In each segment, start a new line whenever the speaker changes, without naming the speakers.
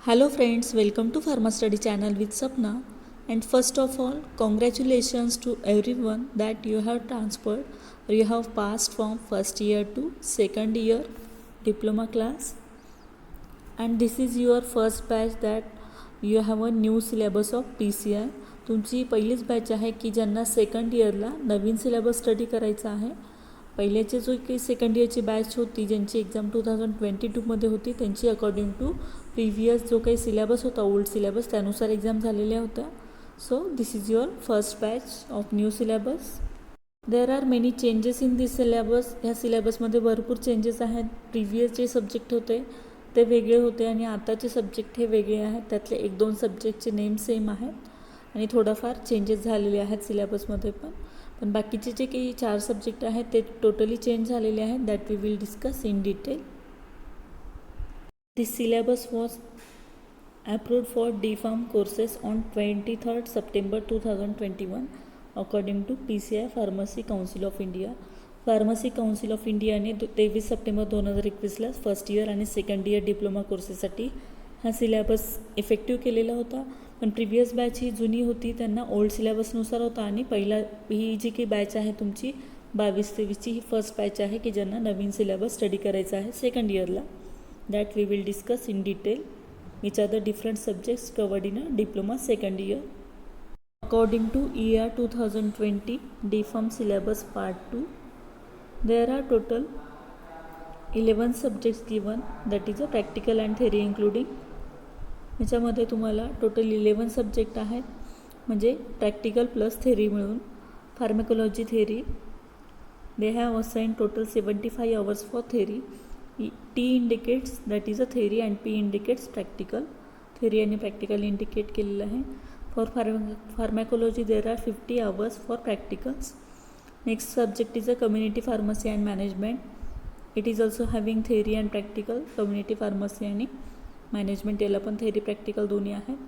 Hello friends, welcome to Pharma Study channel with Sapna. And first of all, congratulations to everyone that you have transferred or you have passed from first year to second year diploma class. And this is your first batch that you have a new syllabus of PCI. तुमची पहिलीच batch आहे की ज्यांना second इयरला नवीन syllabus study करायचा आहे. पहिल्याची जो काही सेकंड इयरची बॅच होती ज्यांची एक्झाम 2022मध्ये होती त्यांची अकॉर्डिंग टू प्रिव्हियस जो काही सिलेबस होता ओल्ड सिलेबस त्यानुसार एक्झाम झालेल्या होत्या. So this is your first batch of new syllabus. There are many changes in this syllabus. ह्या सिलेबसमध्ये भरपूर चेंजेस आहेत. प्रिव्हियस जे सब्जेक्ट होते ते वेगळे होते आणि आताचे सब्जेक्ट हे वेगळे आहेत. त्यातले 1-2 सब्जेक्टचे नेम सेम आहेत आणि थोडाफार चेंजेस झालेले आहेत सिलेबसमध्ये पण बाकीचे जे काही 4 सब्जेक्ट आहेत ते टोटली चेंज झालेले आहेत. That we will discuss in detail. This syllabus was approved for D.Pharm courses on 23rd September 2021 according to PCI Pharmacy Council of India. Pharmacy council of इंडियाने 23 सप्टेंबर 2021ला फर्स्ट इयर आणि second year diploma कोर्सेससाठी हा syllabus effective केलेला होता. पण previous batch ही जुनी होती, त्यांना old सिलेबसनुसार होता आणि ही जी काही बॅच आहे तुमची 22-23ची ही फर्स्ट बॅच आहे की ज्यांना नवीन सिलेबस स्टडी करायचा आहे सेकंड इयरला. That we will discuss in detail which are the different subjects covered in a diploma second year. According to ER 2020 D.Pharm syllabus part 2, there are total 11 subjects given, that is a practical and theory including. ह्याच्यामध्ये तुम्हाला total 11 subject आहेत, म्हणजे practical plus theory मिळून. Pharmacology theory they have assigned total 75 hours for theory. T indicates that is a theory and P indicates practical. Theory आणि practical indicate केलेलं आहे. For pharmacology there are 50 hours for practicals. Next subject is a community pharmacy and management. It is also having theory and practical. Community pharmacy आणि management याला पण theory practical दोन्ही आहेत.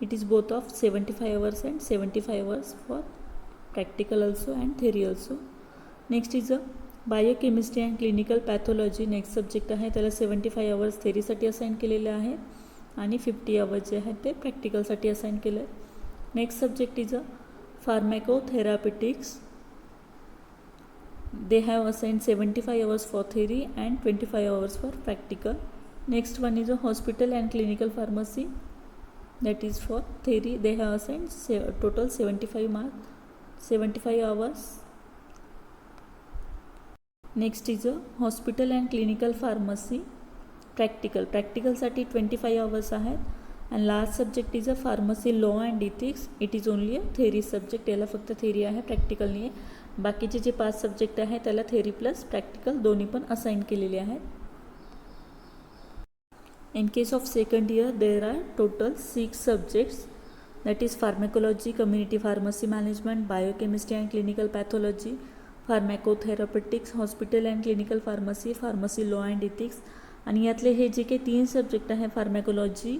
It is both of 75 hours and 75 hours for practical also and theory also. Next is a biochemistry and clinical pathology next subject आहे. त्याला 75 hours थेरीसाठी assign केलेले आहेत आणि 50 hours जे आहेत ते प्रॅक्टिकलसाठी असाइन केलं आहे. Next subject is a pharmacotherapeutics. They have assign 75 hours for theory and 25 hours for practical. Next one is a hospital and clinical pharmacy. That is for theory. They have assign total 75 hours. Next is a hospital and clinical pharmacy प्रॅक्टिकलसाठी 25 hours आहेत. And last subject is a pharmacy law and ethics. It is only a theory subject. याला फक्त theory आहे, practical नाही आहे. बाकीचे जे 5 subject आहे त्याला थेरी प्लस प्रॅक्टिकल दोन्ही पण असाइन केलेले आहेत. In case of second year there are total 6 subjects, that is pharmacology, community pharmacy management, biochemistry and clinical pathology, pharmacotherapeutics, hospital and clinical pharmacy, pharmacy law and ethics. आणि यातले हे जे काही 3 subject आहे pharmacology,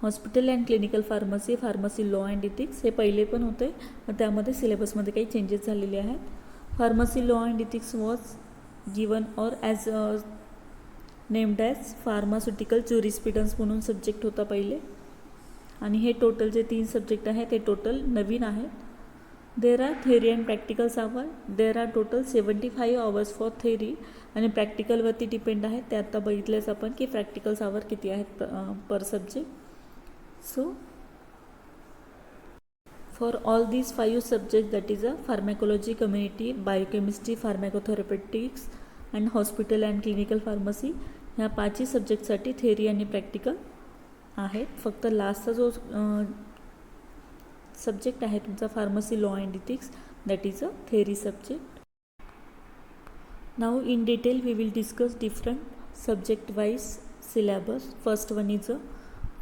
hospital and clinical pharmacy, pharmacy law and ethics हे पहिले पण होते, पण त्यामध्ये सिलेबसमध्ये काही चेंजेस झालेले आहेत. Pharmacy law and ethics was given or as named as pharmaceutical jurisprudence म्हणून सब्जेक्ट होता पहिले. आणि हे टोटल जे 3 सब्जेक्ट आहे ते टोटल नवीन आहेत. There are theory and practicals hour. There are total 75 hours for theory आणि प्रॅक्टिकलवरती डिपेंड आहे. ते आत्ता बघितलंच आपण की प्रॅक्टिकल्स आवर किती आहेत per subject. So for all these 5 subject that is a pharmacology, community, biochemistry, pharmacotherapeutics and hospital and clinical pharmacy ह्या 5ही सब्जेक्टसाठी थेरी आणि प्रॅक्टिकल आहेत. फक्त लास्टचा जो सब्जेक्ट आहे तुमचा pharmacy law and ethics that is a theory subject. Now in detail we will discuss different subject wise syllabus. First one is a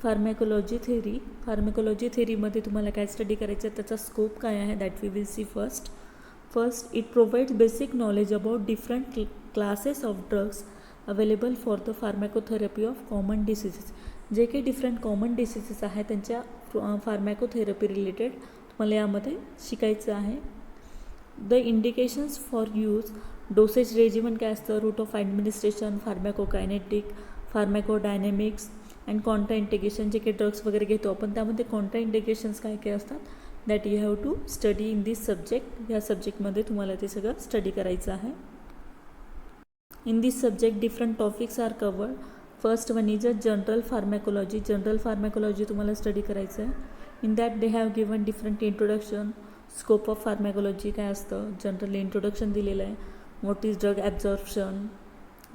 pharmacology theory. Pharmacology थेरीमध्ये तुम्हाला काय स्टडी करायचं आहे, त्याचा स्कोप काय आहे that we will see first it provides basic knowledge about different classes of drugs available for the pharmacotherapy of common diseases. जे काही डिफरंट कॉमन डिसीजेस आहेत त्यांच्या फार्मॅकोथेरपी रिलेटेड तुम्हाला यामध्ये शिकायचं आहे. The indications for use, dosage regimen काय असतं, route of administration, pharmacokinetic, pharmacodynamics, and Contra indication, जे काही ड्रग्स वगैरे घेतो आपण त्यामध्ये कॉन्ट्रा इंडिकेशन्स काय काय असतात that you have to study in this subject. या सब्जेक्टमध्ये तुम्हाला ते सगळं स्टडी करायचं आहे. In this subject different topics are covered. First one is a general pharmacology. General pharmacology तुम्हाला स्टडी करायचं आहे. In that they have given different introduction. Scope of pharmacology काय असतं, जनरल इंट्रोडक्शन दिलेलं आहे. What is drug absorption,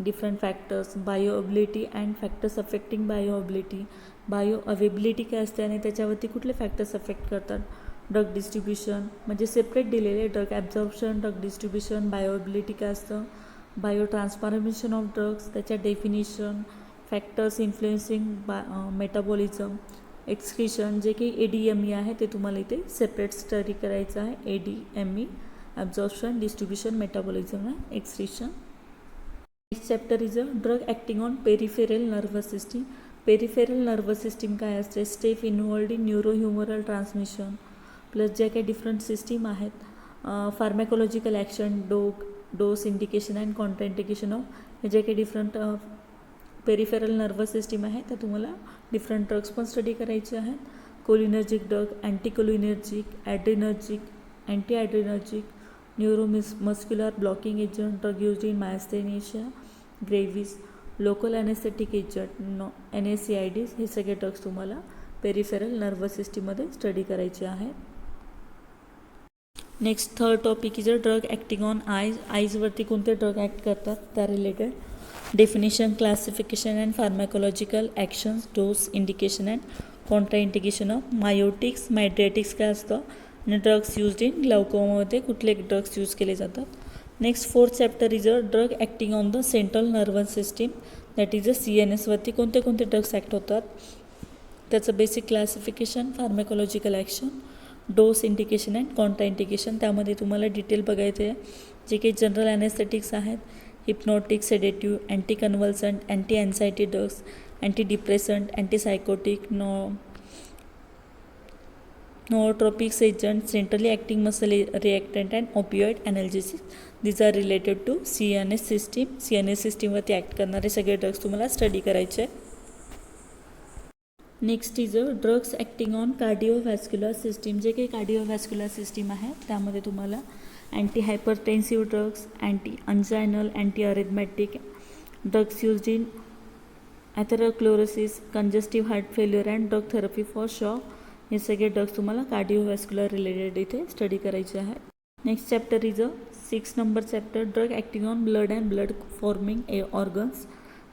different factors, bioavailability and factors affecting bioavailability. Bioavailability काय असते आणि त्याच्यावरती कुठले फॅक्टर्स अफेक्ट करतात. ड्रग डिस्ट्रीब्युशन म्हणजे सेपरेट दिलेले, ड्रग ॲब्झॉर्प्शन, ड्रग डिस्ट्रीब्युशन, बायोअबिलिटी काय असतं, बायो ट्रान्सफॉर्मेशन ऑफ ड्रग्स, त्याच्या definition, factors influencing metabolism, excretion, जे काही ADME आहे ते तुम्हाला इथे सेपरेट स्टडी करायचं आहे. ADME absorption, distribution, metabolism and excretion. Next chapter is a drug acting on peripheral nervous system. Peripheral nervous system काय असते, step involved in neurohumoral transmission plus ज्या काही डिफरंट सिस्टीम आहेत. Pharmacological action, dose indication and Contra indication of जे काही different peripheral nervous system आहे तर तुम्हाला डिफरंट ड्रग्स पण स्टडी करायचे आहेत. Cholinergic drug, anticholinergic, adrenergic, anti adrenergic, neuromuscular blocking agent, drug used in myasthenia gravis, local anaesthetic agent, NSAIDs, हे सगळे ड्रग्स तुम्हाला पेरिफेरल नर्वस सिस्टीममध्ये स्टडी करायचे आहेत. Next third topic is a drug acting on आईजवरती कोणते ड्रग ॲक्ट करतात त्या related. Definition, classification and pharmacological actions, dose indication and Contra indication of miotics, mydriatics काय असतं आणि ड्रग्स यूज्ड इन ग्लाउकोमामध्ये कुठले ड्रग्स यूज केले जातात. Next fourth chapter is a drug acting on the central nervous system that is a CNS वरती कोणते कोणते drugs act होतात, त्याचं basic classification, pharmacological action, dose indication and Contra indication. त्यामध्ये तुम्हाला डिटेल बघायचे आहे. जे काही जनरल ॲनेस्थेटिक्स आहेत, hypnotic, sedative, anti convulsant, anti anxiety drugs, anti depressant, antipsychotic, nootropics agent, centrally acting muscle reactant and opioid analgesic. These are related to CNS system. CNS system वरती act करणारे सगळे drugs तुम्हाला study करायचे. Next is a drugs acting on cardiovascular system. जे काही cardiovascular system आहे त्यामध्ये तुम्हाला antihypertensive drugs, antianginal, antiarrhythmic drugs used in atherosclerosis, congestive heart failure and drug therapy for shock, हे सगळे drugs तुम्हाला कार्डिओव्हॅस्क्युलर related इथे study करायचे आहेत. Next chapter is a 6 number chapter drug acting on blood and blood forming organs.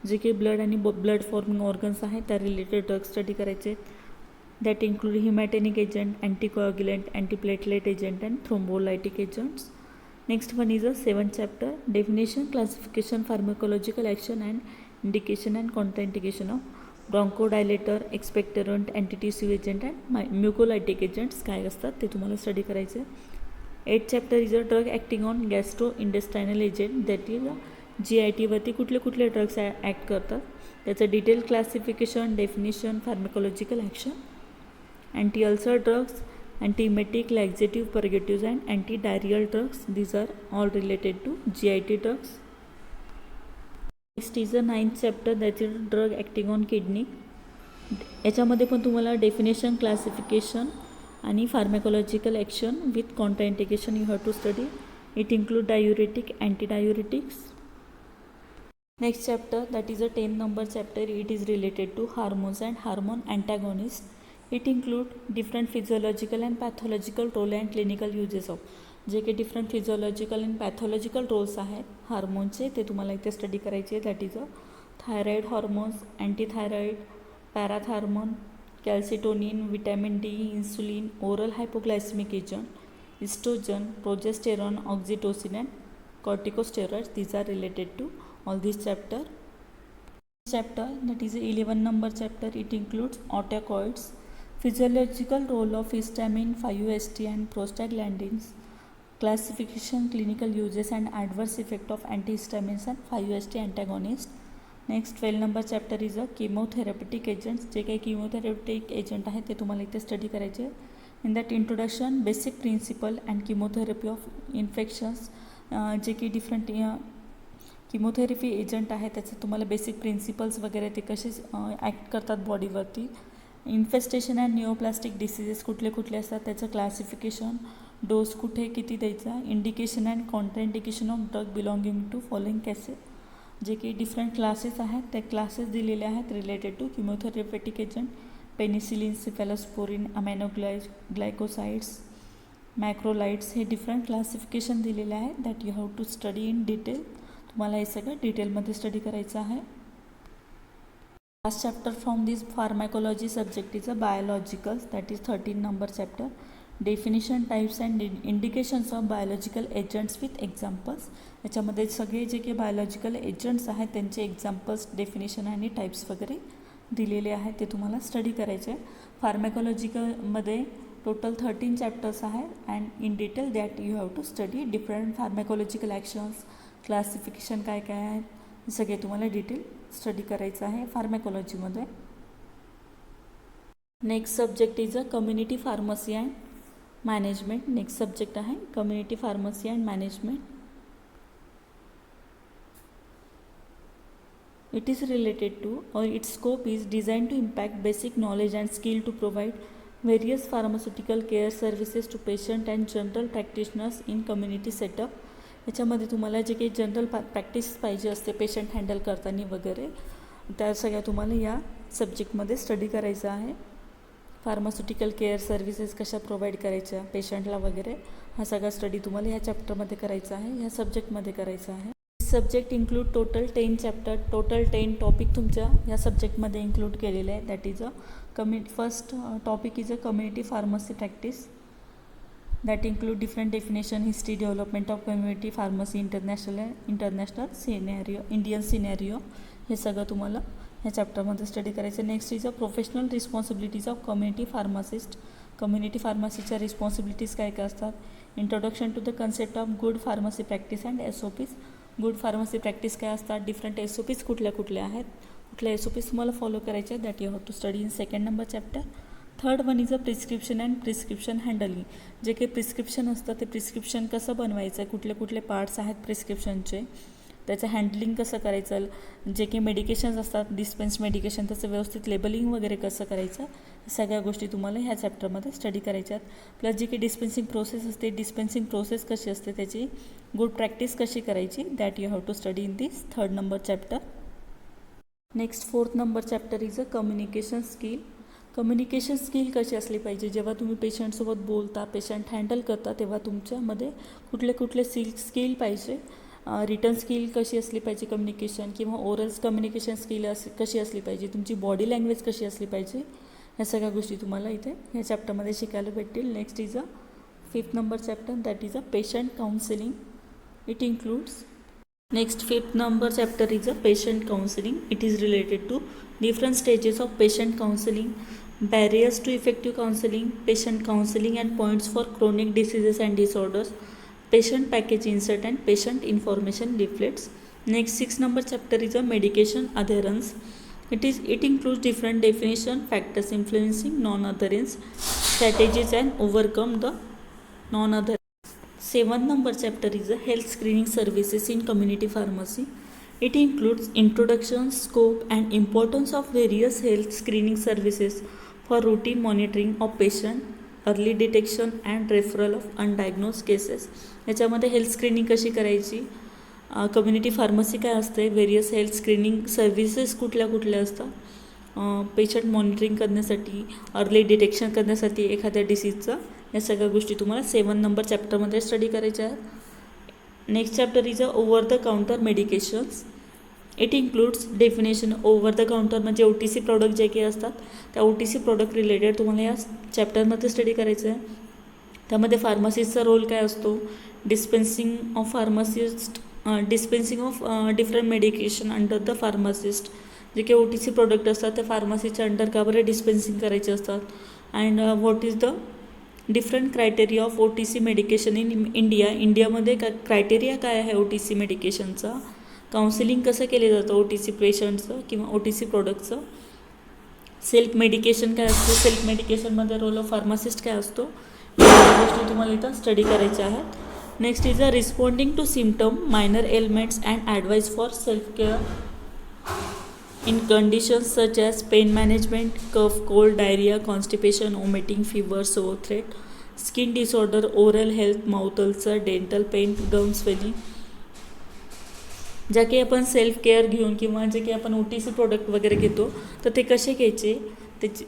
जे काही blood आणि blood forming organs आहेत त्या रिलेटेड ड्रग्स स्टडी करायचे आहेत. That include haematinic agent, anticoagulant, antiplatelet agent and thrombolytic agents. Next one is a 7th chapter definition, classification, pharmacological action and indication and Contra indication of bronchodilator, expectorant, antitussive agent and mucolytic agents काय असतात ते तुम्हाला study करायचे. 8th chapter is a drug acting on gastrointestinal agent that is GIT वरती कुठले कुठले drugs act करतात त्याचं detail classification, definition, pharmacological action. Anti ulcer drugs, antiemetic, laxative, purgative and antidiarrhoeal drugs, these are all related to GIT drugs. Next is a 9th chapter that is drug acting on kidney. याच्यामध्ये पण तुम्हाला definition, classification आणि pharmacological action with contraindication you have to study. It include diuretic, antidiuretics. Next chapter that is a 10 number chapter. It is related to hormones and hormone antagonists. It include different physiological and pathological role and clinical uses of. जे काही different physiological and pathological roles आहेत हार्मोनचे ते तुम्हाला इथे study करायचे. That is a thyroid hormones, antithyroid, parathormone, calcitonin, vitamin D, insulin, oral hypoglycaemic agent, oestrogen, progesterone, oxytocin and corticosteroids. These are related to all this chapter that is 11 number chapter. It includes autocoids, physiological role of histamine, 5-HT and prostaglandins, classification, clinical uses and adverse effect of antihistamines and 5-HT antagonist. Next 12 number chapter is a chemotherapeutic agents. जे काही किमोथेरपेटिक agent आहेत ते तुम्हाला इथे study करायचे. In that introduction, basic principle and chemotherapy of infections. जे की different chemotherapy agent आहे त्याचे तुम्हाला बेसिक प्रिन्सिपल्स वगैरे ते कसे ॲक्ट करतात बॉडीवरती. इन्फेस्टेशन अँड निओप्लास्टिक डिसीजेस कुठले कुठले असतात त्याचं क्लासिफिकेशन, डोस कुठे किती द्यायचा, indication and contraindication of drug belonging to following cases, जे की डिफरंट क्लासेस आहेत ते क्लासेस दिलेले आहेत related to chemotherapeutic agent, penicillin, cephalosporin, glycosides, macrolides, हे डिफरंट क्लासिफिकेशन दिलेले आहेत that you have to study in detail. तुम्हाला हे सगळं डिटेलमध्ये स्टडी करायचं आहे. Last chapter from this pharmacology subject is a biologicals, that is 13 number chapter. Definition, types and indications of biological agents with examples. याच्यामध्ये सगळे जे काही बायोलॉजिकल एजंट्स आहेत त्यांचे एक्झाम्पल्स, डेफिनेशन आणि टाईप्स वगैरे दिलेले आहेत ते तुम्हाला स्टडी करायचे आहे. फार्मॅकोलॉजिकलमध्ये टोटल 13 चॅप्टर्स आहेत and in detail that you have to study different pharmacological actions, classification काय काय आहेत हे सगळे तुम्हाला डिटेल स्टडी करायचं आहे फार्मॅकोलॉजीमध्ये. Next subject is a community pharmacy and management. Next subject आहे community pharmacy and management. It is related to, or its scope is designed to impact basic knowledge and skill to provide various pharmaceutical care services to patient and general practitioners in community setup. याच्यामध्ये तुम्हाला जे काही general practice पाहिजे असते patient handle करताना वगैरे त्या सगळ्या तुम्हाला या सब्जेक्टमध्ये स्टडी करायचं आहे. फार्मास्युटिकल केअर सर्व्हिसेस कशा प्रोव्हाइड करायच्या पेशंटला वगैरे हा सगळा स्टडी तुम्हाला ह्या चॅप्टरमध्ये करायचा आहे, ह्या सब्जेक्टमध्ये करायचा आहे. Subject include total 10 chapter, total 10 topic तुमच्या या सब्जेक्टमध्ये इन्क्लूड केलेले आहे. That is a first topic is a community pharmacy practice, that include different definition, history, development of community pharmacy, international scenario, Indian scenario, हे सगळं तुम्हाला ह्या चॅप्टरमध्ये स्टडी करायचं. Next is a professional responsibilities of community pharmacist. Community फार्मसीच्या responsibilities काय काय असतात. Introduction to the concept of good pharmacy practice and SOPs. Good pharmacy practice काय असतात, डिफरंट SOPs कुठल्या कुठल्या आहेत, कुठल्या SOPs तुम्हाला फॉलो करायचे that you have to study in second number chapter. Third one is a prescription and prescription handling. जे काही प्रिस्क्रिप्शन असतं ते प्रिस्क्रिप्शन कसं बनवायचं आहे, कुठले कुठले पार्ट्स आहेत प्रिस्क्रिप्शनचे, त्याचं हँडलिंग कसं करायचं, जे काही मेडिकेशन्स असतात डिस्पेन्स मेडिकेशन त्याचं व्यवस्थित लेबलिंग वगैरे कसं करायचं, सगळ्या गोष्टी तुम्हाला ह्या चॅप्टरमध्ये स्टडी करायच्या आहेत. प्लस जी काही डिस्पेन्सिंग प्रोसेस असते, डिस्पेन्सिंग प्रोसेस कशी असते, त्याची गुड प्रॅक्टिस कशी करायची that you have to study in this third number chapter. Next fourth number chapter is a communication skill. Communication skill कशी असली पाहिजे, जेव्हा तुम्ही पेशंटसोबत बोलता, पेशंट हँडल करता तेव्हा तुमच्यामध्ये कुठले कुठले स्किल पाहिजे. रिटर्न स्किल कशी असली पाहिजे कम्युनिकेशन, किंवा ओरल्स कम्युनिकेशन स्किल कशी असली पाहिजे, तुमची बॉडी लँग्वेज कशी असली पाहिजे, ह्या सगळ्या गोष्टी तुम्हाला इथे ह्या चॅप्टरमध्ये शिकायला भेटतील. Next is a fifth number chapter that is a patient counselling. It includes fifth number chapter is a patient counseling. It is related to different stages of patient counseling, barriers to effective counseling, patient counseling and points for chronic diseases and disorders, patient package insert and patient information leaflets. Next 6 number chapter is a medication adherence. It includes different definition, factors influencing non-adherence, strategies and overcome the non-adherence. 7th number chapter is a health screening services in community pharmacy. It includes introduction, scope and importance of various health screening services for routine monitoring of patient, early detection and referral of undiagnosed cases. याच्यामध्ये health screening कशी करायची, community pharmacy काय असते, various health screening services कुठल्या कुठल्या असतात, patient monitoring करण्यासाठी, early detection करण्यासाठी एखाद्या डिसीजचं, या सगळ्या गोष्टी तुम्हाला 7 नंबर चॅप्टरमध्ये स्टडी करायच्या आहेत. Next chapter is a over the counter medications. It includes definition. Over the counter म्हणजे OTC प्रॉडक्ट जे काही असतात त्या OTC प्रॉडक्ट रिलेटेड तुम्हाला या चॅप्टरमध्ये स्टडी करायचं आहे. त्यामध्ये फार्मसिस्टचा रोल काय असतो, dispensing of different medication under the pharmacist. जे काही OTC प्रोडक्ट असतात त्या फार्मसीच्या अंडर का बरं डिस्पेन्सिंग करायचे असतात, and what is the different criteria of OTC medication in इंडियामध्ये क्रायटेरिया काय आहे OTC मेडिकेशनचा, काउन्सिलिंग कसं केलं जातं OTC पेशंटचं किंवा OTC प्रोडक्टचं, सेल्फ मेडिकेशन काय असतं, सेल्फ मेडिकेशनमध्ये रोल ऑफ फार्मासिस्ट काय असतो, या गोष्टी तुम्हाला इथं स्टडी करायच्या आहेत. Next is a responding to symptom minor elements and advice for self care in conditions such as pain management, cough, cold, diarrhea, constipation, vomiting, fever, sore throat, skin disorder, oral health, mouth ulcer, dental pain, gum swelling. ज्या काही आपण self care घेऊन किंवा जे काही आपण OTC product वगैरे घेतो तर ते कसे घ्यायचे, त्याची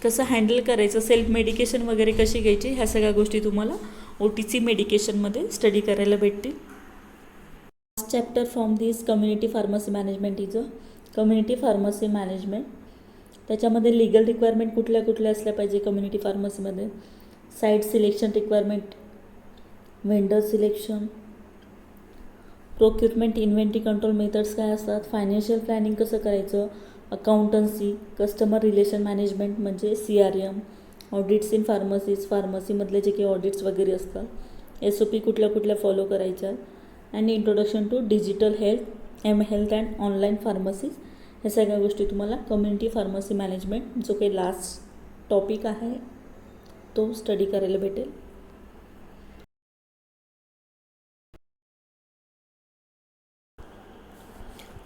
कसं हँडल करायचं, सेल्फ मेडिकेशन वगैरे कशी घ्यायची, ह्या सगळ्या गोष्टी तुम्हाला OTC मेडिकेशनमध्ये स्टडी करायला भेटतील. Last chapter from this community pharmacy management is a community pharmacy management. त्याच्यामध्ये लिगल रिक्वायरमेंट कुठल्या कुठल्या असल्या पाहिजे कम्युनिटी फार्मसीमध्ये, site selection requirement, vendor selection, procurement inventory control methods काय असतात, फायनान्शियल प्लॅनिंग कसं करायचं, अकाउंटन्सी, कस्टमर रिलेशन मॅनेजमेंट म्हणजे CRM, ऑडिट्स इन फार्मसीज, फार्मसीमधले जे काही ऑडिट्स वगैरे असतात, SOP कुठल्या कुठल्या फॉलो करायच्या, and introduction to digital health and online pharmacies. ह्या सगळ्या गोष्टी तुम्हाला कम्युनिटी फार्मसी मॅनेजमेंट जो काही लास्ट टॉपिक आहे तो स्टडी करायला भेटेल.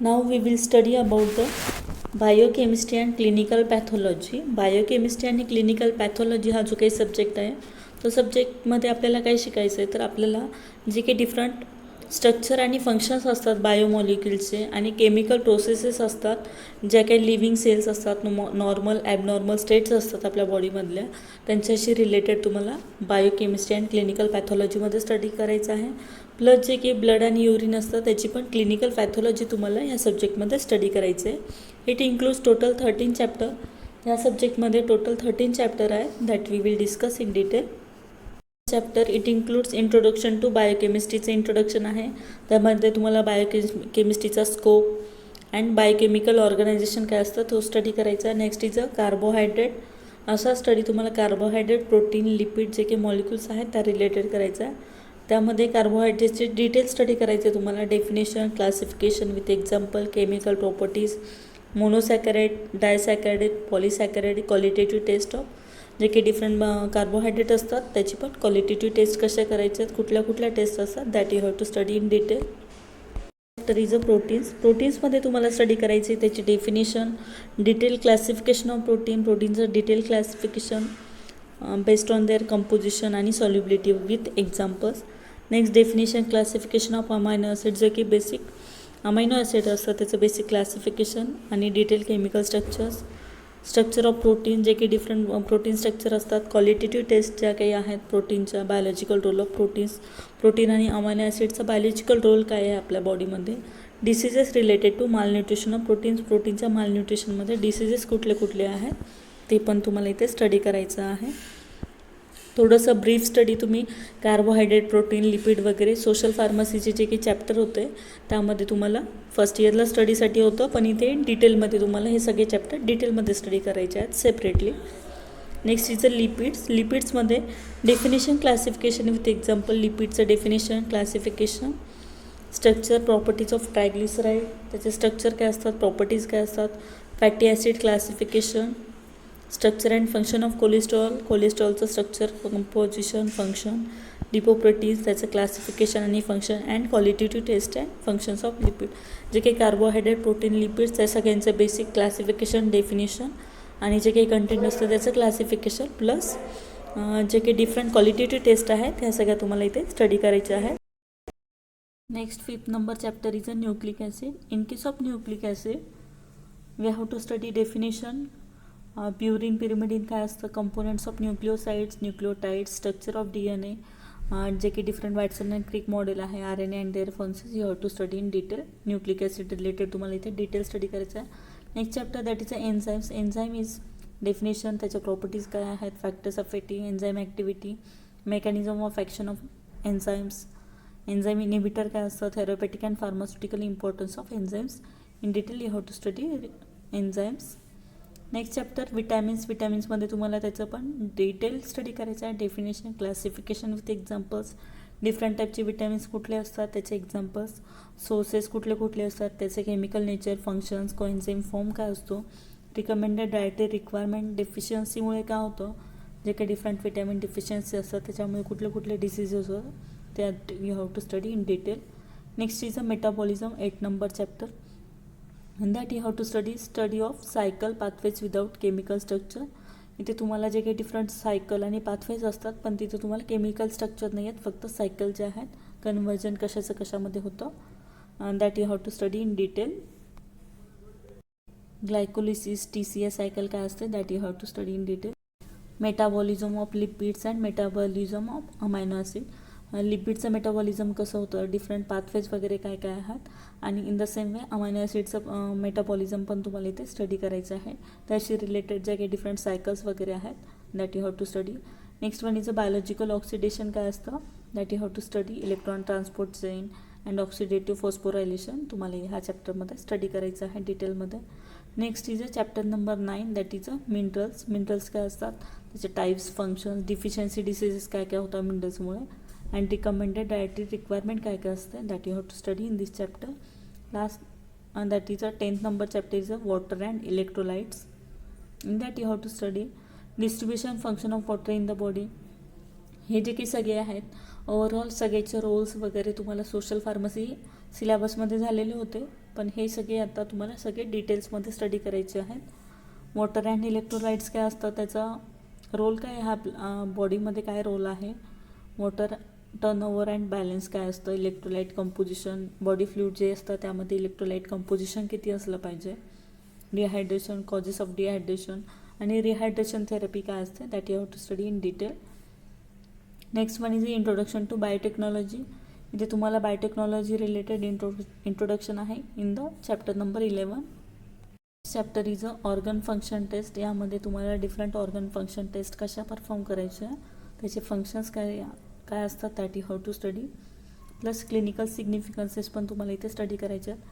Now we will study about the biochemistry and clinical pathology. Biochemistry आणि क्लिनिकल पॅथॉलॉजी हा जो काही सब्जेक्ट आहे तो सब्जेक्टमध्ये आपल्याला काय शिकायचं आहे तर आपल्याला जे काही डिफरंट स्ट्रक्चर आणि फंक्शन्स असतात बायोमॉलिक्युल्सचे आणि केमिकल प्रोसेसेस असतात, ज्या काही लिव्हिंग सेल्स असतात, नॉर्मल ॲबनॉर्मल स्टेट्स असतात आपल्या बॉडीमधल्या, त्यांच्याशी रिलेटेड तुम्हाला बायोकेमिस्ट्री अँड क्लिनिकल पॅथॉलॉजीमध्ये स्टडी करायचं आहे. प्लस जे काही ब्लड आणि युरिन असतं त्याची पण क्लिनिकल पॅथॉलॉजी तुम्हाला ह्या सब्जेक्टमध्ये स्टडी करायचं आहे. It includes total 13 chapter. ह्या सब्जेक्टमध्ये टोटल 13 चॅप्टर आहे that we will discuss in detail. Chapter it includes introduction to बायोकेमिस्ट्रीचं इंट्रोडक्शन आहे. त्यामध्ये तुम्हाला केमिस्ट्रीचा स्कोप अँड बायोकेमिकल ऑर्गनायझेशन काय असतं तो स्टडी करायचा. Next is a carbohydrate. असा स्टडी तुम्हाला कार्बोहायड्रेट, प्रोटीन, लिपिड जे काही मॉलिक्युल्स आहेत त्या रिलेटेड करायचा आहे. त्यामध्ये कार्बोहायड्रेटचे डिटेल स्टडी करायचे तुम्हाला, definition, classification with example, chemical properties, monosaccharide, disaccharide, polysaccharide, qualitative test of जे काही डिफरंट कार्बोहायड्रेट असतात त्याची पण क्वालिटेटिव्ह टेस्ट कशा करायच्या आहेत, कुठल्या कुठल्या टेस्ट असतात that you have to study in detail. तर इज अ प्रोटीन्स. प्रोटीन्समध्ये तुम्हाला स्टडी करायची त्याची definition, detail classification of protein, प्रोटीनचं detail classification based on their composition आणि solubility with examples. Next definition, classification of amino acid, जे की basic amino acid असतात त्याचं बेसिक क्लासिफिकेशन आणि detail chemical structures, structure of protein जे काही different protein structure असतात, क्वालिटेटिव्ह टेस्ट ज्या काही आहेत प्रोटीनच्या, बायोलॉजिकल रोल ऑफ प्रोटीन आणि अमायनो ॲसिडचा बायोलॉजिकल रोल काय आहे आपल्या बॉडीमध्ये, diseases related to malnutrition of प्रोटीनच्या मालन्यूट्रिशनमध्ये डिसीजेस कुठले कुठले आहेत ते पण तुम्हाला इथे स्टडी करायचं आहे. थोडंसं ब्रीफ स्टडी तुम्ही कार्बोहायड्रेट, प्रोटीन, लिपिड वगैरे सोशल फार्मसीचे जे काही चॅप्टर होते त्यामध्ये तुम्हाला फर्स्ट इयरला स्टडीसाठी होतं, पण इथे डिटेलमध्ये तुम्हाला हे सगळे चॅप्टर डिटेलमध्ये स्टडी करायचे आहेत separately. Next is a lipids. लिपिड्समध्ये डेफिनेशन, क्लासिफिकेशन विथ एक्झाम्पल, लिपिडचं definition, classification, structure, properties of triglyceride, त्याचे स्ट्रक्चर काय असतात, प्रॉपर्टीज काय असतात, fatty acid classification, structure and function of कोलेस्ट्रॉलचं स्ट्रक्चर, कंपोजिशन, फंक्शन, लिपोप्रोटीन्स त्याचं क्लासिफिकेशन आणि function, and qualitative test and functions of lipid, जे काही कार्बोहायड्रेट, प्रोटीन, लिपिड्स त्या सगळ्यांचं बेसिक क्लासिफिकेशन, डेफिनेशन आणि जे काही कंटेंट असतं त्याचं क्लासिफिकेशन, प्लस जे काही डिफरंट क्वालिटेटिव्ह टेस्ट आहेत ह्या सगळ्या तुम्हाला इथे स्टडी करायच्या आहेत. Next 5th number chapter is a nucleic acid. In case of nucleic acid we have to study definition, purine, pyrimidine काय असतं, components of nucleosides, nucleotides, structure of DNA, जे की different Watson and Crick model आहे, RNA and their functions you have to study in detail. Nucleic acid related तुम्हाला इथे detail study करायचं आहे. Next chapter that is a enzymes. Enzyme is definition, त्याच्या properties काय आहेत, factors affecting enzyme activity, mechanism of action of enzymes, enzyme inhibitor काय असतं, therapeutic and pharmaceutical importance of enzymes. In detail you have to study enzymes. Next chapter vitamins. विटॅमिन्समध्ये तुम्हाला त्याचं पण detail study करायचं आहे, definition, classification with examples, different टाईपचे vitamins कुठले असतात त्याचे एक्झाम्पल्स, सोर्सेस कुठले कुठले असतात, त्याचे chemical nature, functions, coenzyme form काय असतो, रिकमेंडेड डायटरी रिक्वायरमेंट, डेफिशियन्सीमुळे काय होतं, जे काही डिफरंट विटॅमिन डिफिशियन्सी असतात त्याच्यामुळे कुठले कुठले डिसीजेस होतात that you have to study in detail. Next is a metabolism, 8 number chapter. And that you have to study of cycle pathways without chemical structure. इथे तुम्हाला जे काही डिफरंट सायकल आणि पाथवेज असतात, पण तिथे तुम्हाला केमिकल स्ट्रक्चर नाही आहेत, फक्त सायकल जे आहेत, कन्वर्जन कशाचं कशामध्ये होतं, that you have to study in detail. Glycolysis TCA cycle काय असते, that you have to study in detail. Metabolism of lipids and metabolism of amino acid. लिपिडचं मेटाबॉलिझम कसं होतं, डिफरंट पाथवेज वगैरे काय काय आहात, आणि in the same way amino ॲसिडचं मेटाबॉलिझम पण तुम्हाला इथे स्टडी करायचं आहे. त्याशी रिलेटेड जे काही डिफरंट सायकल्स वगैरे आहेत, that you have to study. Next one is a biological oxidation काय असतं, that you have to study. Electron transport chain and oxidative phosphorylation तुम्हाला ह्या चॅप्टरमध्ये स्टडी करायचं आहे डिटेलमध्ये. Next is a chapter number 9, that is a minerals. Minerals काय असतात, त्याचे टाईप्स, फंक्शन्स, डिफिशियन्सी डिसीजेस काय काय होतात मिनरल्समुळे, अँड रिकमेंडेड डायटरी रिक्वायरमेंट काय काय असते, that you have to study in this chapter. Last that is a 10th number chapter is a water and electrolytes. In that you have to study distribution function of water in the body. हे जे काही सगळे आहेत, overall सगळ्याचे Rolls वगैरे तुम्हाला social pharmacy सिलेबसमध्ये झालेले होते, पण हे सगळे आता तुम्हाला सगळे डिटेल्समध्ये स्टडी करायचे आहेत. वॉटर अँड इलेक्ट्रोलाइट्स काय असतं, त्याचा रोल काय, हा बॉडीमध्ये काय रोल आहे. वॉटर टर्नओव्हर अँड बॅलन्स काय असतं, इलेक्ट्रोलाइट कंपोजिशन, बॉडी फ्लुइड जे असतं त्यामध्ये इलेक्ट्रोलाइट कंपोजिशन किती असलं पाहिजे, डिहायड्रेशन, कॉजेस ऑफ डिहायड्रेशन, आणि रिहायड्रेशन थेरपी काय असते, that you have to study in detail. Next one is introduction to biotechnology. इथे तुम्हाला बायोटेक्नॉलॉजी रिलेटेड इंट्रोडक्शन आहे in the chapter number 11. Chapter is a organ function test. यामध्ये तुम्हाला different organ function test कशा perform करायच्या, त्याचे functions काय काय असतात, that you have to study. Plus clinical significances पण तुम्हाला इथे स्टडी करायचे आहेत,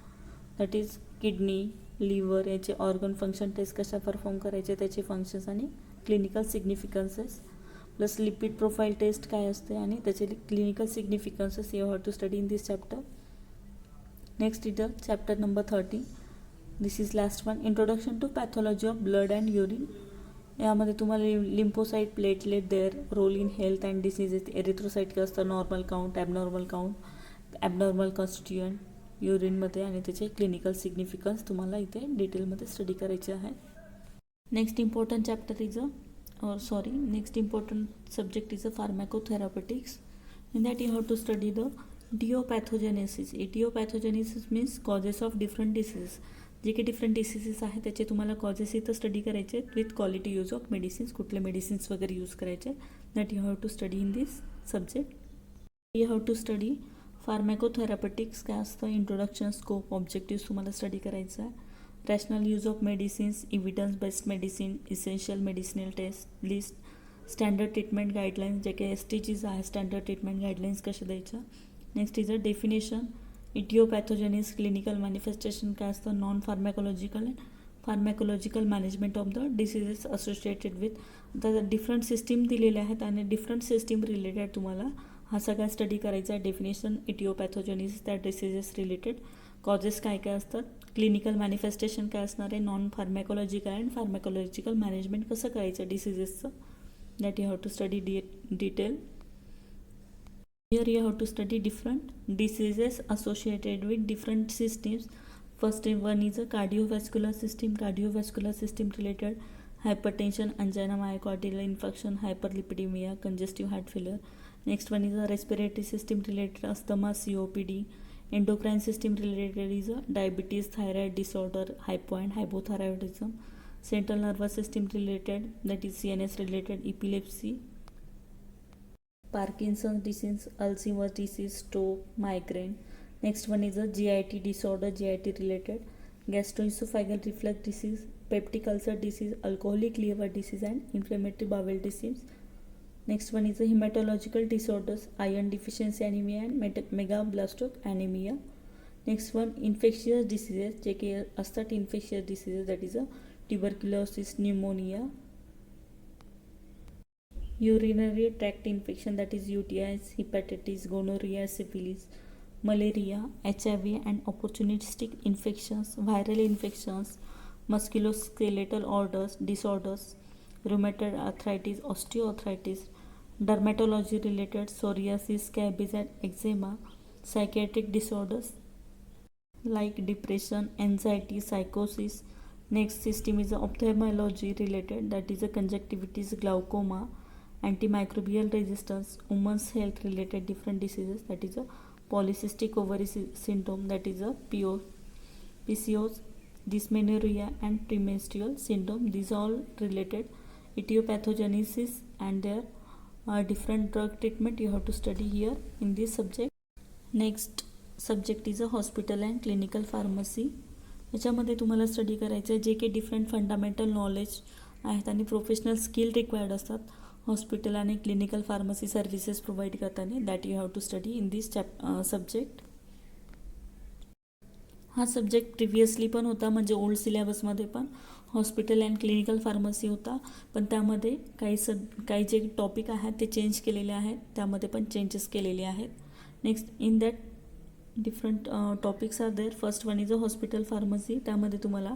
दॅट इज किडनी, लिव्हर याचे ऑर्गन फंक्शन टेस्ट कशा परफॉर्म करायचे, त्याचे फंक्शन्स आणि clinical significances. Plus lipid profile test काय असते आणि त्याचे clinical significances you have to study in this chapter. Next is the chapter number 30. This is last one, introduction to pathology of blood and urine. यामध्ये तुम्हाला lymphocyte, platelet, their role in health and diseases, erythrocyte काय असतं, normal count, abnormal constituent युरिनमध्ये, आणि त्याचे clinical significance तुम्हाला इथे डिटेलमध्ये स्टडी करायचे आहे. Next important chapter is next important subject is a pharmacotherapeutics. In that you have to study the etiopathogenesis. Etiopathogenesis means causes of different diseases. जे काही डिफरंट डिसीजेस आहेत त्याचे तुम्हाला कॉजेस इथं स्टडी करायचे आहेत, with quality use of medicines, कुठले medicines वगैरे यूज करायचे, that you have to study in this subject. You have to study pharmacotherapeutics काय असतं, इंट्रोडक्शन, स्कोप, ऑब्जेक्टिव्स तुम्हाला स्टडी करायचं आहे. Rational use of medicines, evidence based medicine, essential medicinal test list, standard treatment guidelines, जे काही STGs आहे, standard treatment guidelines कशा द्यायच्या. Next is a definition, etiopathogenesis, clinical manifestation काय असतं, non फार्मॅकोलॉजिकल management of the diseases associated with. आता different system दिलेल्या आहेत आणि डिफरंट सिस्टीम रिलेटेड तुम्हाला हा सगळा स्टडी करायचा आहे. डेफिनेशन, इटिओपॅथोजेनिस, त्या डिसीजेस रिलेटेड, कॉजेस काय काय असतात, क्लिनिकल मॅनिफेस्टेशन काय असणार आहे, non pharmacological and pharmacological management कसं करायचं डिसीजेसचं, that you have to study detail. Here you have to study different diseases associated with different systems. First one is a cardiovascular system related, hypertension, angina, myocardial infarction, hyperlipidemia, congestive heart failure. Next one is a respiratory system related, asthma, COPD. Endocrine system related is a diabetes, thyroid disorder, hypo and hypothyroidism. Central nervous system related, that is CNS related, epilepsy, Parkinson's disease, Alzheimer's disease, stroke, migraine. Next one is a GIT disorder, GIT related, gastroesophageal reflux disease, peptic ulcer disease, alcoholic liver disease, and inflammatory bowel disease. Next one is a hematological disorders, iron deficiency anemia and megablastocele anemia. Next one, infectious diseases, जे काही असतात infectious diseases, that is a tuberculosis, pneumonia, urinary tract infection, that is UTIs, hepatitis, gonorrhea, syphilis, malaria, HIV and opportunistic infections, viral infections, musculoskeletal disorders, rheumatoid arthritis, osteoarthritis, dermatology related psoriasis, scabies and eczema, psychiatric disorders like depression, anxiety, psychosis. Next system is ophthalmology related, that is a conjunctivitis, glaucoma, antimicrobial resistance, women's health related different diseases, that is a polycystic ovary syndrome, that is a PCOS, dysmenorrhea and premenstrual syndrome. These are all related. Etiopathogenesis and their different drug treatment you have to study here in this subject. Next subject is a hospital and clinical pharmacy. याच्यामध्ये तुम्हाला study करायचं आहे जे काही different fundamental knowledge आहेत आणि professional skill required असतात hospital आणि क्लिनिकल फार्मसी सर्व्हिसेस प्रोव्हाइड करताना, that you have to study in this subject. हा सब्जेक्ट प्रिव्हियसली पण होता, म्हणजे ओल्ड सिलेबसमध्ये पण हॉस्पिटल अँड क्लिनिकल फार्मसी होता, पण त्यामध्ये काही जे टॉपिक आहेत ते चेंज केलेले आहेत, त्यामध्ये पण चेंजेस केलेले आहेत. Next in that different topics are there. First one is a hospital pharmacy. त्यामध्ये तुम्हाला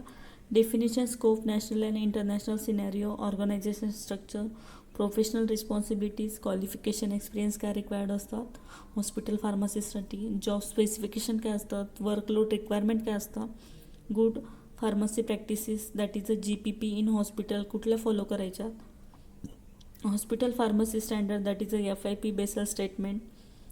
definition, scope, national and international scenario, organisation structure, professional responsibilities, qualification, experience काय रिक्वायर्ड असतात हॉस्पिटल फार्मसीसाठी, जॉब स्पेसिफिकेशन काय असतात, वर्कलोड रिक्वायरमेंट काय असतं, good pharmacy practices that is a GPP in hospital कुठल्या फॉलो करायच्या, hospital pharmacy standard that is a FIP Basel statement,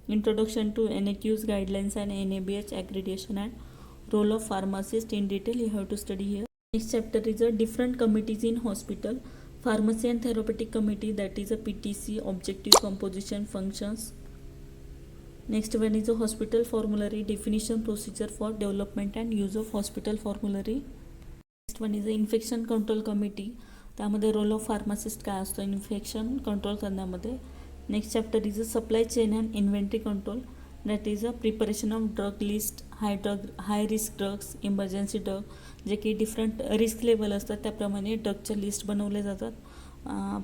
introduction to NAQ's guidelines and NABH accreditation and role of pharmacist in detail you have to study here. Next chapter is a different committees in hospital, pharmacy and therapeutic committee, that is a PTC, objective, composition, functions. Next one is a hospital formulary, definition, procedure for development and use of hospital formulary. Next one is a infection control committee. त्यामध्ये role of pharmacist काय असतो infection control करण्यामध्ये. Next chapter is a supply chain and inventory control, that is a preparation of drug list, high risk drugs, emergency drug, जे की different risk level असतात त्याप्रमाणे ड्रगच्या list बनवले जातात.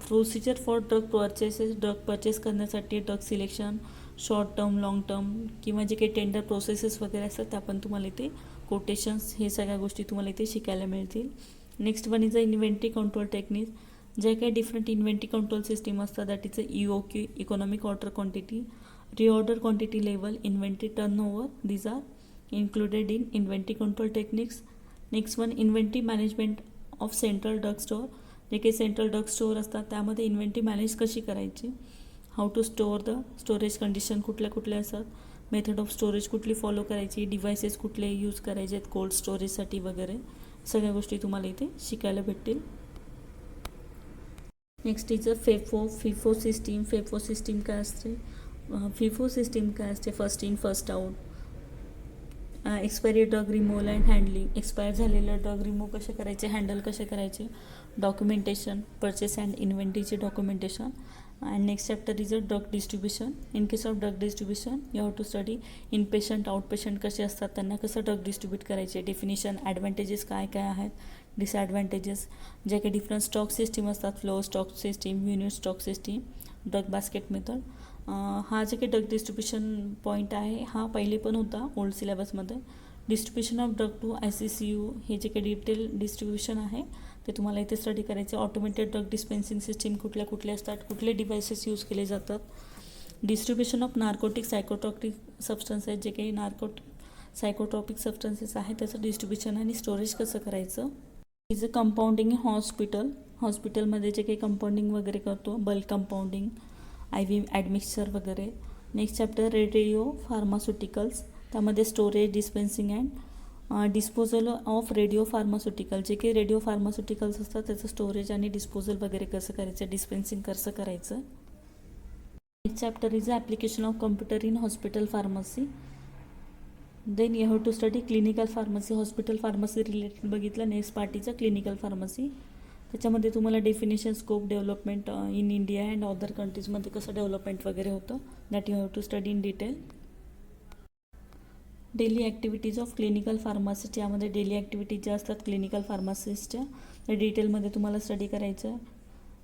Procedure for drug purchases, drug purchase करण्यासाठी drug selection, short term, long term किंवा जे काही टेंडर प्रोसेसेस वगैरे असतात त्या पण तुम्हाला इथे कोटेशन्स हे सगळ्या गोष्टी तुम्हाला इथे शिकायला मिळतील. Next one is a inventory control technique, जे काही डिफरंट इन्व्हेंटरी कंट्रोल सिस्टीम असतात that is a EOQ, economic order quantity, reorder quantity level, inventory turnover, these are included in inventory control techniques. Next one inventory management of central drug store, जे काही central drug store असतात त्यामध्ये inventory manage कशी करायची, how to store the storage condition कुठल्या असतात, method of storage कुठली follow करायची, डिव्हायसेस कुठले यूज करायचे आहेत कोल्ड स्टोरेजसाठी वगैरे, सगळ्या गोष्टी तुम्हाला इथे शिकायला भेटतील. Next is a FIFO system. FEFO system काय असते, फिफो सिस्टीम काय असते, first in first out, expiry drug removal and handling, expire झालेलं ड्रग रिमूव्ह कसे करायचे, हँडल कसे करायचे, डॉक्युमेंटेशन, परचेस अँड इन्व्हेंटरीचे documentation. And next chapter is a drug distribution. In case of drug distribution you have to study in patient, out patient कसे असतात, त्यांना कसं ड्रग डिस्ट्रीब्यूट करायचे, डेफिनेशन, ॲडव्हान्टेजेस काय काय आहेत, डिसॲडव्हान्टेजेस, जे काही डिफरंट स्टॉक सिस्टीम असतात, flow stock system, unit stock system, drug basket method. हा जे काही ड्रग डिस्ट्रीब्युशन पॉईंट आहे हा पहिले पण होता ओल्ड सिलेबसमध्ये. Distribution of drug to ICCU, हे जे काही डिटेल डिस्ट्रीब्युशन आहे ते तुम्हाला इथे स्टडी करायचे. ऑटोमेटेड ड्रग डिस्पेन्सिंग सिस्टीम कुठले असतात, कुठले डिव्हायसेस यूज केले जातात. डिस्ट्रीब्युशन ऑफ नार्कोटिक, सायकोट्रॉपिक सबस्टन्स आहेत, जे काही सायकोट्रॉपिक सबस्टन्सेस आहेत त्याचं डिस्ट्रीब्युशन आणि स्टोरेज कसं करायचं. इज अ कंपाऊंडिंग हॉस्पिटल, हॉस्पिटलमध्ये जे काही कंपाऊंडिंग वगैरे करतो, बल्क कंपाऊंडिंग, IV ॲडमिक्सचर वगैरे. नेक्स्ट चॅप्टर रेडिओ फार्मास्युटिकल्स, त्यामध्ये storage, dispensing and disposal of radio pharmaceutical, जे काही रेडिओ फार्मास्युटिकल्स असतात त्याचं स्टोरेज आणि डिस्पोजल वगैरे कसं करायचं, डिस्पेन्सिंग कसं करायचं. Next chapter is application of computer in hospital pharmacy. Then you have to study clinical pharmacy. Hospital pharmacy related बघितलं. नेक्स्ट पार्टीचं क्लिनिकल फार्मसी, त्याच्यामध्ये तुम्हाला definition, scope, development in India and other कंट्रीजमध्ये कसं डेव्हलपमेंट वगैरे होतं, that you have to study in detail. Daily activities of clinical pharmacist, यामध्ये daily activities ज्या असतात क्लिनिकल फार्मासिस्टच्या त्या डिटेलमध्ये तुम्हाला स्टडी करायचं आहे.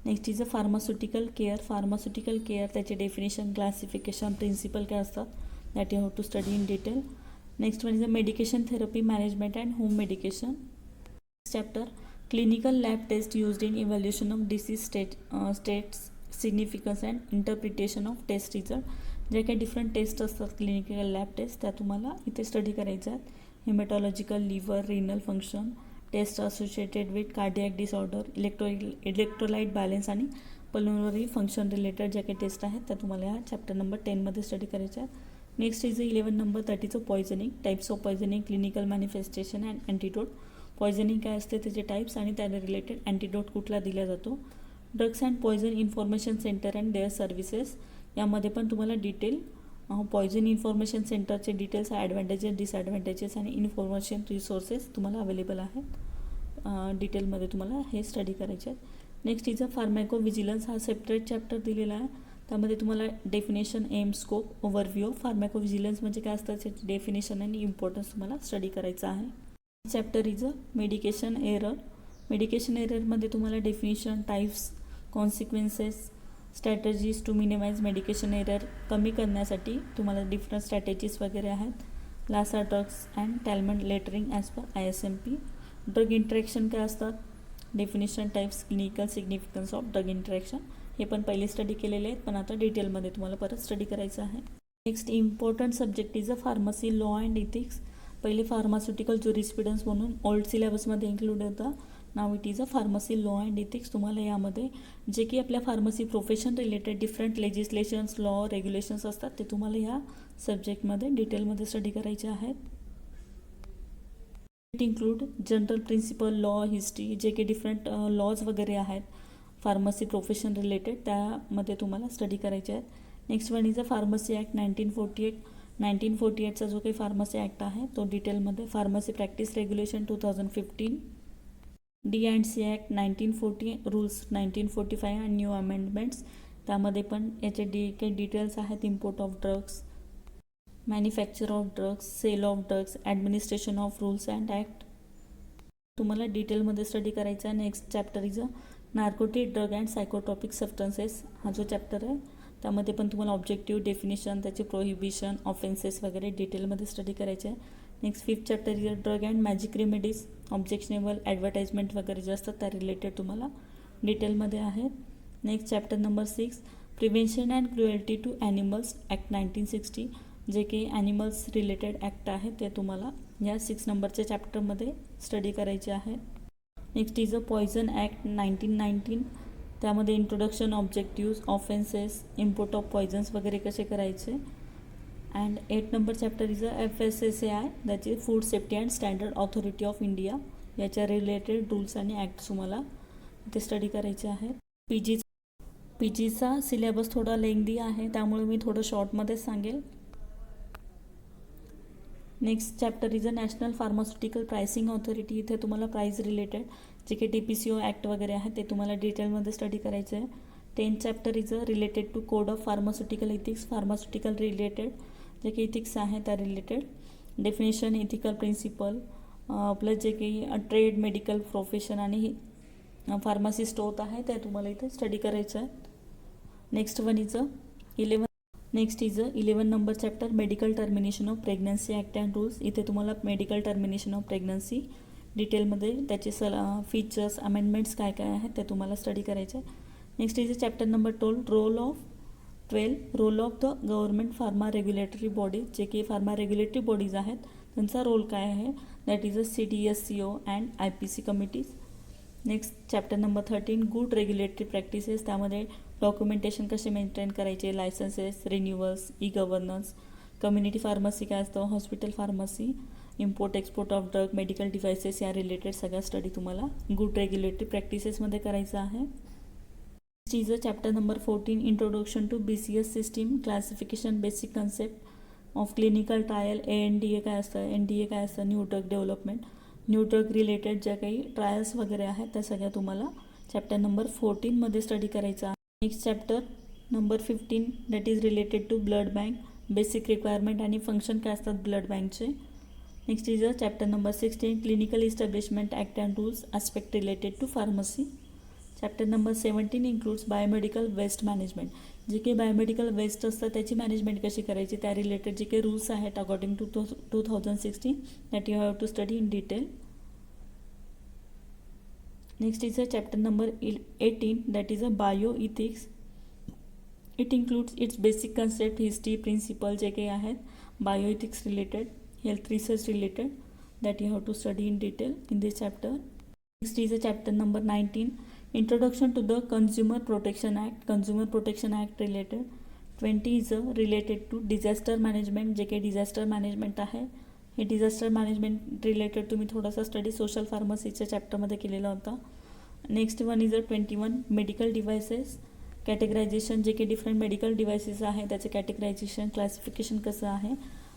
Next is a pharmaceutical care. Pharmaceutical care त्याचे डेफिनेशन, क्लासिफिकेशन, प्रिन्सिपल काय असतात, that you have to study in detail. Next one is a medication therapy management and home medication. Next chapter clinical lab test used in evaluation of disease status significance and interpretation of test result. जे काही different test असतात clinical lab test त्या तुम्हाला इथे study करायच्या आहेत. Haematological, liver, renal function, taste associated with cardiac disorder, electrolyte balance आणि pulmonary function related ज्या काही टेस्ट आहेत त्या तुम्हाला ह्या चॅप्टर नंबर 10मध्ये स्टडी करायच्या आहेत. नेक्स्ट इज 11 नंबर 30चं poisoning, types of poisoning, clinical manifestation and antidote. Poisoning काय असते, त्याचे टाईप्स आणि त्याला रिलेटेड अँटीडोट कुठला दिला जातो. Drugs and poison information centre and their services, यामध्ये पण तुम्हाला डिटेल पॉयझन इन्फॉर्मेशन सेंटरचे डिटेल्स, ॲडव्हान्टेजेस, डिसॲडव्हान्टेजेस आणि इन्फॉर्मेशन रिसोर्सेस तुम्हाला अवेलेबल आहेत. डिटेलमध्ये तुम्हाला हे स्टडी करायचे आहेत. Next is a pharmacovigilance, हा सेपरेट चॅप्टर दिलेला आहे. त्यामध्ये तुम्हाला definition, aim, scope, overview of pharmacovigilance म्हणजे काय असतं त्याची डेफिनेशन आणि इम्पॉर्टन्स तुम्हाला स्टडी करायचं आहे. Chapter is a medication error. Medication एररमध्ये तुम्हाला definition, types, consequences, strategies to minimise medication error, कमी करण्यासाठी तुम्हाला डिफरंट स्ट्रॅटेजीज वगैरे आहेत. LASA drugs and tall man lettering as per ISMP. Drug interaction काय असतात, definition, types, clinical significance of drug interaction, हे पण पहिले स्टडी केलेले आहेत, पण आता डिटेलमध्ये तुम्हाला परत स्टडी करायचं आहे. Next important subject is a pharmacy, law and ethics. पहिले फार्मास्युटिकल ज्युरिस्प्रुडन्स म्हणून ओल्ड सिलेबसमध्ये इन्क्लूड होता. नाव it is a pharmacy, law and ethics. तुम्हाला यामध्ये जे की आपल्या pharmacy profession related different legislations, law, regulations असतात ते तुम्हाला ह्या सब्जेक्टमध्ये डिटेलमध्ये स्टडी करायचे आहेत. It include general principle, law, history, जे काही डिफरंट लॉज वगैरे आहेत फार्मसी प्रोफेशन रिलेटेड त्यामध्ये तुम्हाला स्टडी करायचे आहेत. Next one is a pharmacy act 1948. 1948चा जो काही फार्मसी ॲक्ट आहे तो डिटेलमध्ये. Pharmacy practice regulation 2015, D&C act 1940, rules 1945 आणि न्यू अमेंडमेंट्स, त्यामध्ये पण याचे काही डिटेल्स आहेत. Import of drugs, manufacture of drugs, sale of drugs, administration of rules and act तुम्हाला डिटेलमध्ये स्टडी करायचा आहे. Next chapter is a narcotic, drug and psychotropic substances. हा जो चॅप्टर आहे त्यामध्ये पण तुम्हाला ऑब्जेक्टिव्ह, डेफिनेशन, त्याचे प्रोहिबिशन, ऑफेन्सेस वगैरे डिटेलमध्ये स्टडी करायचे आहे. Next 5th chapter is a drug and magic remedies, objectionable advertisement वगैरे जे असतात त्या रिलेटेड तुम्हाला डिटेलमध्ये आहेत. Next chapter number 6, prevention and cruelty to animals act 1960, जे काही ॲनिमल्स रिलेटेड ॲक्ट आहे ते तुम्हाला या 6 नंबरच्या चॅप्टरमध्ये स्टडी करायचे आहे. Next is a poison act 1919, त्यामध्ये introduction, objectives, offences, import of Poisson's वगैरे कसे करायचे. And 8 number chapter is a FSSAI, that is food safety and standard authority of India, याच्या रिलेटेड रूल्स आणि ॲक्ट तुम्हाला ते स्टडी करायचे आहेत. PGचा सिलेबस थोडा लेंदी आहे त्यामुळे मी थोडं शॉर्टमध्येच सांगेल. Next chapter is a national pharmaceutical pricing authority. इथे तुम्हाला प्राईस रिलेटेड जे काही TPCO ॲक्ट वगैरे आहे ते तुम्हाला डिटेलमध्ये स्टडी करायचं आहे. 10th chapter is a related to code of pharmaceutical ethics, pharmaceutical related जे काही इथिक्स आहे त्या related, definition, ethical principle, plus जे काही ट्रेड, मेडिकल प्रोफेशन आणि फार्मसी स्टोर आहे ते तुम्हाला इथे स्टडी करायचं आहे. Next one is a 11 number chapter, medical termination of pregnancy act and rules. इथे तुम्हाला मेडिकल टर्मिनेशन ऑफ प्रेग्नन्सी डिटेलमध्ये त्याचे फीचर्स, अमेंडमेंट्स काय काय आहेत ते तुम्हाला स्टडी करायचे आहे. Next is a chapter number 12, role of the government pharma regulatory bodies, जे की फार्मा रेग्युलेटरी बॉडीज आहेत त्यांचा रोल काय आहे, that is a CDSCO and IPC committees. Next chapter number 13, good regulatory practices, त्यामध्ये डॉक्युमेंटेशन कसे मेंटेन करायचे, licences, renewals, governance, community pharmacy काय असतं, hospital pharmacy, import export of drug, medical devices या रिलेटेड सगळा स्टडी तुम्हाला गुड रेग्युलेटरी प्रॅक्टिसेसमध्ये करायचा आहे. Is a chapter number 14, introduction to BCS system, classification, basic concept of clinical trial, ANDA काय असतं, NDA काय असतं, new drug development, new drug related ज्या काही ट्रायल्स वगैरे आहेत त्या सगळ्या तुम्हाला चॅप्टर नंबर 14मध्ये स्टडी करायचा आहे. Next chapter number 15, that is related to blood bank, basic requirement आणि फंक्शन काय असतात ब्लड बँकचे. Next is a chapter number 16, clinical establishment act and rules, aspect related to pharmacy. Chapter number 17 includes biomedical waste management, जे काही biomedical waste असतं त्याची management कशी करायची त्या रिलेटेड जे काही रूल्स आहेत according to 2016 that you have to study in detail. Next is a chapter number 18, that is a bioethics, it includes its basic concept, history, principle जे काही आहेत, bioethics related, health research related, that you have to study in detail in this chapter. Next is a chapter number 19, Introduction to the Consumer Protection Act, Consumer Protection Act related. 20 is related to disaster management, जे काही disaster management आहे. हे disaster management related तुम्ही थोडासा study social फार्मसीच्या चॅप्टरमध्ये केलेला होता. Next one is 21, medical devices categorisation, जे काही डिफरंट मेडिकल डिव्हायसेस आहे त्याचे कॅटेगरायझेशन, क्लासिफिकेशन कसं आहे,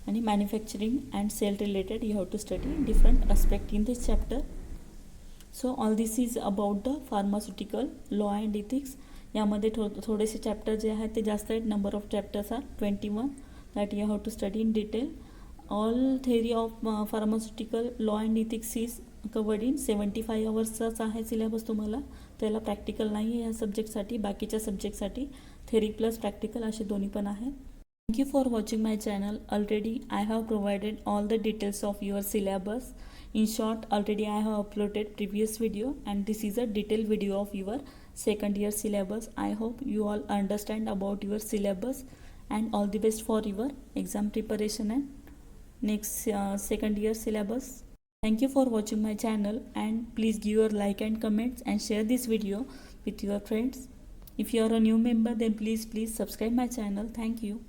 आणि manufacturing and sale related you have to study different aspect in this chapter. So all this is about the pharmaceutical law and ethics. यामध्ये थोडेसे chapter जे आहेत ते जास्त आहेत. Number of chapters are 21 that you have to study in detail. All theory of pharmaceutical law and ethics is covered in 75 आवर्सचाच आहे syllabus तुम्हाला. त्याला प्रॅक्टिकल नाही आहे या सब्जेक्टसाठी. बाकीच्या सब्जेक्टसाठी थेअरी प्लस प्रॅक्टिकल असे दोन्ही पण आहे. Thank you for watching my channel. Already I have provided all the details of your syllabus. In short, already I have uploaded previous video and this is a detailed video of your second year syllabus. I hope you all understand about your syllabus and all the best for your exam preparation and next second year syllabus. Thank you for watching my channel and please give your like and comments and share this video with your friends. If you are a new member then please subscribe my channel. Thank you.